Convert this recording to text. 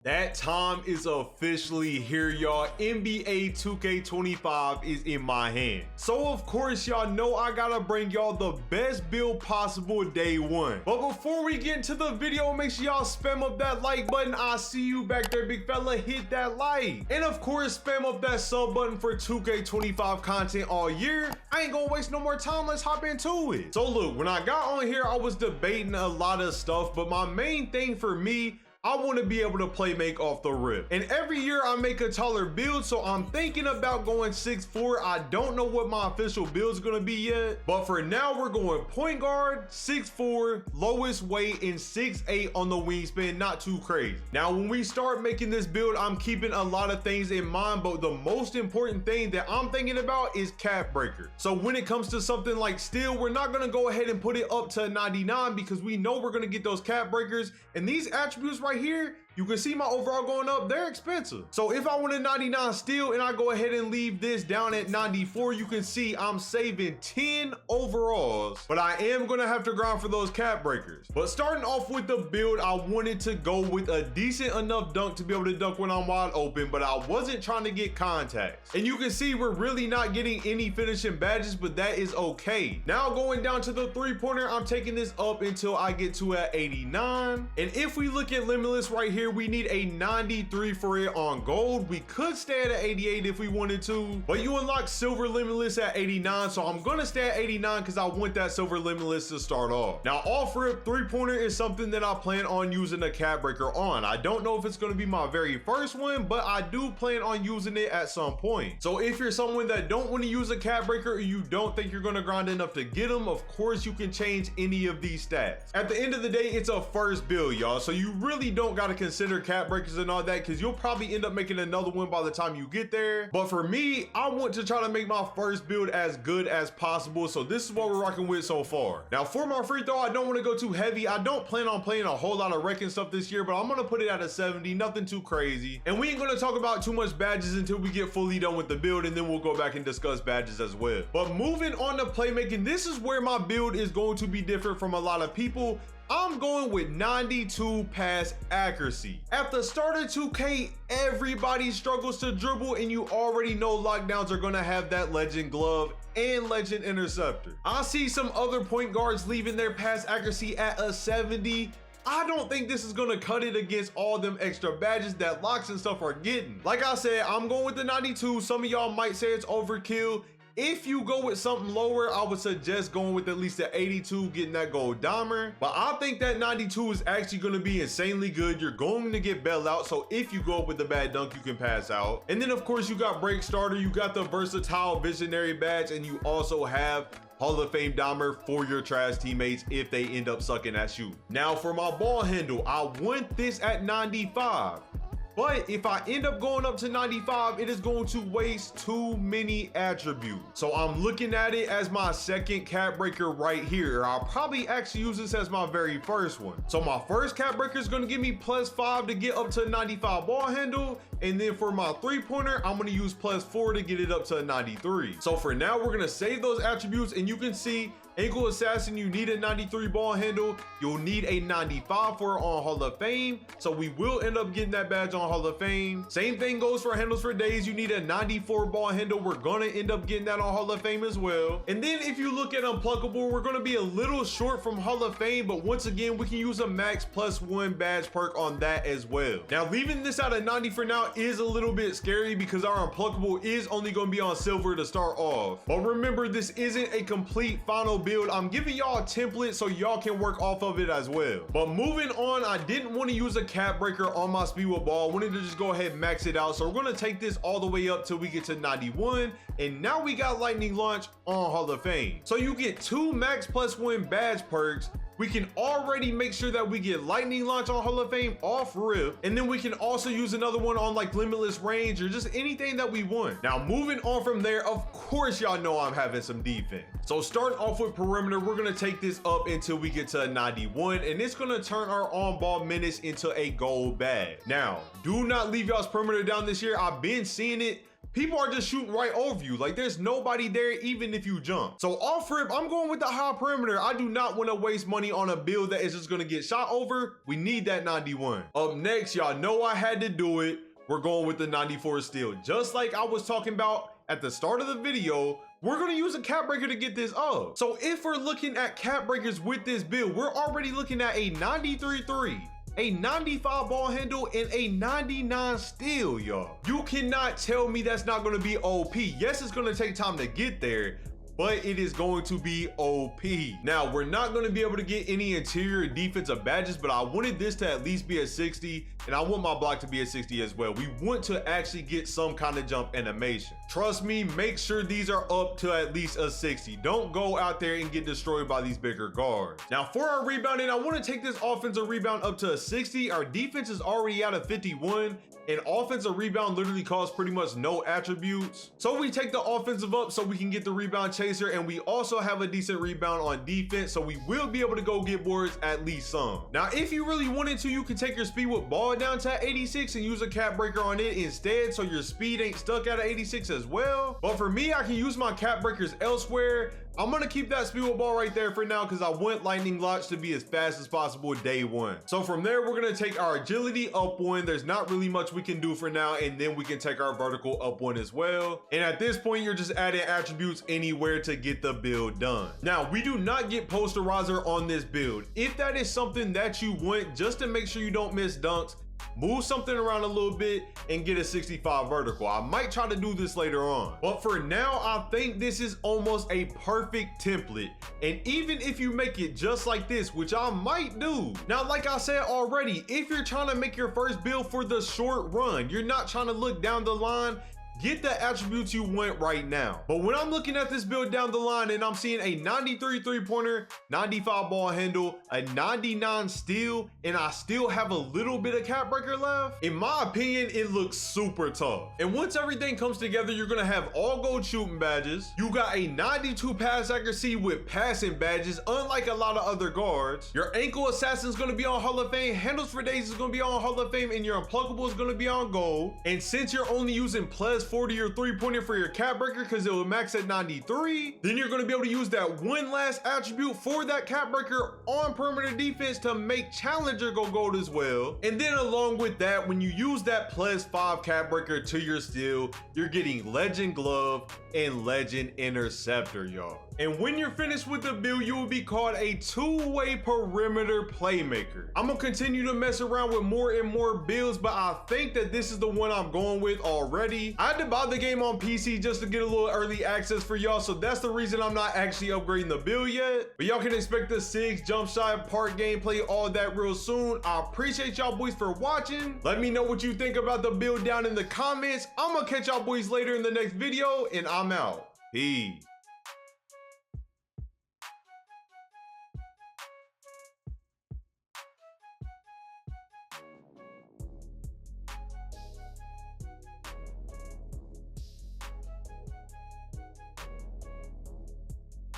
That time is officially here, y'all. NBA 2K25 is in my hand. So of course, y'all know I gotta bring y'all the best build possible day one. But before we get into the video, make sure y'all spam up that like button. I see you back there, big fella. Hit that like. And of course, spam up that sub button for 2K25 content all year. I ain't gonna waste no more time. Let's hop into it. So look, when I got on here, I was debating a lot of stuff, but my main thing for me, I want to be able to play make off the rip. And every year I make a taller build, so I'm thinking about going 6'4". I don't know what my official build is going to be yet, but for now we're going point guard, 6'4", lowest weight, and 6'8" on the wingspan. Not too crazy. Now when we start making this build, I'm keeping a lot of things in mind, but the most important thing that I'm thinking about is cap breaker. So when it comes to something like steel, we're not going to go ahead and put it up to 99 because we know we're going to get those cap breakers, and these attributes right here, you can see my overall going up, they're expensive. So if I want a 99 steel and I go ahead and leave this down at 94, you can see I'm saving 10 overalls, but I am gonna have to grind for those cap breakers. But starting off with the build, I wanted to go with a decent enough dunk to be able to dunk when I'm wide open, but I wasn't trying to get contacts. And you can see we're really not getting any finishing badges, but that is okay. Now going down to the three-pointer, I'm taking this up until I get to at 89. And if we look at Limitless right here, we need a 93 for it on gold. We could stay at 88 if we wanted to, but you unlock silver Limitless at 89, so I'm gonna stay at 89 because I want that silver Limitless to start off. Now off rip, three-pointer is something that I plan on using a cap breaker on. I don't know if it's gonna be my very first one, but I do plan on using it at some point. So if you're someone that don't want to use a cap breaker or you don't think you're gonna grind enough to get them, of course you can change any of these stats. At the end of the day, it's a first build, y'all, so you really don't gotta consider cap breakers and all that because you'll probably end up making another one by the time you get there. But for me, I want to try to make my first build as good as possible, so this is what we're rocking with so far. Now for my free throw, I don't want to go too heavy. I don't plan on playing a whole lot of wrecking stuff this year, but I'm gonna put it at a 70, nothing too crazy. And we ain't gonna talk about too much badges until we get fully done with the build, and then we'll go back and discuss badges as well. But moving on to playmaking, this is where my build is going to be different from a lot of people. I'm going with 92 pass accuracy. At the start of 2K, everybody struggles to dribble, and you already know lockdowns are gonna have that legend glove and legend interceptor. I see some other point guards leaving their pass accuracy at a 70. I don't think this is gonna cut it against all them extra badges that locks and stuff are getting. Like I said, I'm going with the 92. Some of y'all might say it's overkill. If you go with something lower, I would suggest going with at least the 82, getting that gold dimer. But I think that 92 is actually going to be insanely good. You're going to get bailed out, so if you go up with the bad dunk, you can pass out. And then of course you got break starter, you got the versatile visionary badge, and you also have Hall of Fame dimer for your trash teammates if they end up sucking at shoot. Now for my ball handle, I want this at 95. But if I end up going up to 95, it is going to waste too many attributes. So I'm looking at it as my second cap breaker right here. I'll probably actually use this as my very first one. So my first cap breaker is going to give me +5 to get up to 95 ball handle. And then for my three-pointer, I'm going to use +4 to get it up to 93. So for now, we're going to save those attributes, and you can see ankle assassin, you need a 93 ball handle. You'll need a 95 for it on Hall of Fame. So we will end up getting that badge on Hall of Fame. Same thing goes for handles for days. You need a 94 ball handle. We're gonna end up getting that on Hall of Fame as well. And then if you look at unpluckable, we're gonna be a little short from Hall of Fame, but once again, we can use a max +1 badge perk on that as well. Now leaving this out of 90 for now is a little bit scary because our unpluckable is only gonna be on silver to start off. But remember, this isn't a complete final build. I'm giving y'all a template so y'all can work off of it as well. But moving on, I didn't want to use a cap breaker on my speed with ball. I wanted to just go ahead and max it out. So we're going to take this all the way up till we get to 91. And now we got lightning launch on Hall of Fame. So you get 2 max +1 badge perks. We can already make sure that we get lightning launch on Hall of Fame off rip, and then we can also use another one on like limitless range or just anything that we want. Now moving on from there, of course y'all know I'm having some defense. So starting off with perimeter, we're gonna take this up until we get to a 91, and it's gonna turn our on-ball menace into a gold badge. Now, do not leave y'all's perimeter down this year. I've been seeing it. people are just shooting right over you. Like there's nobody there even if you jump. So off rip, I'm going with the high perimeter. I do not want to waste money on a build that is just going to get shot over. We need that 91. Up next, y'all know I had to do it. We're going with the 94 steel. Just like I was talking about at the start of the video, we're going to use a cap breaker to get this up. So if we're looking at cap breakers with this build, we're already looking at a 93-3, a 95 ball handle, and a 99 steal, y'all. You cannot tell me that's not going to be OP. Yes, it's going to take time to get there, but it is going to be OP. Now, we're not going to be able to get any interior defensive badges, but I wanted this to at least be a 60, and I want my block to be a 60 as well. We want to actually get some kind of jump animation. Trust me, make sure these are up to at least a 60. Don't go out there and get destroyed by these bigger guards. Now, for our rebounding, I want to take this offensive rebound up to a 60. Our defense is already at a 51. And offensive rebound literally costs pretty much no attributes. So we take the offensive up so we can get the rebound chaser, and we also have a decent rebound on defense, so we will be able to go get boards at least some. Now, if you really wanted to, you could take your speed with ball down to 86 and use a cap breaker on it instead, so your speed ain't stuck at 86 as well. But for me, I can use my cap breakers elsewhere. I'm gonna keep that speed with ball right there for now because I want lightning launch to be as fast as possible day one. So from there, we're gonna take our agility up one. There's not really much we can do for now, and then we can take our vertical up one as well. And at this point, you're just adding attributes anywhere to get the build done. Now, we do not get posterizer on this build. If that is something that you want, just to make sure you don't miss dunks, move something around a little bit and get a 65 vertical. I might try to do this later on, but for now, I think this is almost a perfect template. And even if you make it just like this, which I might do. Now, like I said already, if you're trying to make your first build for the short run, you're not trying to look down the line, get the attributes you want right now. But when I'm looking at this build down the line and I'm seeing a 93 3-pointer, 95 ball handle, a 99 steal, and I still have a little bit of cap breaker left, in my opinion, it looks super tough. And once everything comes together, you're gonna have all gold shooting badges. You got a 92 pass accuracy with passing badges, unlike a lot of other guards. Your ankle assassin is gonna be on Hall of Fame, handles for days is gonna be on Hall of Fame, and your unpluckable is gonna be on gold. And since you're only using plus 40 or 3-pointer for your cap breaker because it will max at 93, then you're going to be able to use that one last attribute for that cap breaker on perimeter defense to make challenger go gold as well. And then along with that, when you use that plus 5 cap breaker to your steal, you're getting legend glove and legend interceptor, y'all. And when you're finished with the build, you will be called a two-way perimeter playmaker. I'm gonna continue to mess around with more and more builds, but I think that this is the one I'm going with already. I had to buy the game on PC just to get a little early access for y'all, so that's the reason I'm not actually upgrading the build yet. But y'all can expect the 6 jump shot, part gameplay, all that real soon. I appreciate y'all boys for watching. Let me know what you think about the build down in the comments. I'm gonna catch y'all boys later in the next video, and I'm out. Peace.